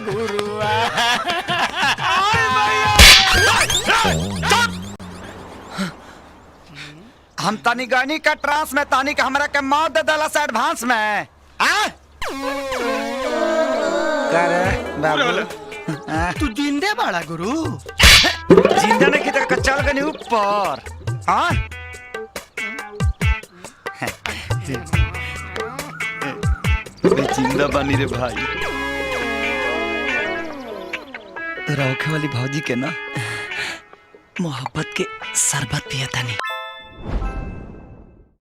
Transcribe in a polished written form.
गुरुआ। हम तानी गनी का ट्रांस में तानी का हमरा के मौत दे दला से एडवांस में करे बाबू तू जिंदे बाड़ा गुरु। जिंदा ने की तक चल गनी ऊपर। हाँ जिंदा बनी रे भाई। तो रौखे वाली भौजी के ना मोहब्बत के शरबत पिया था नहीं।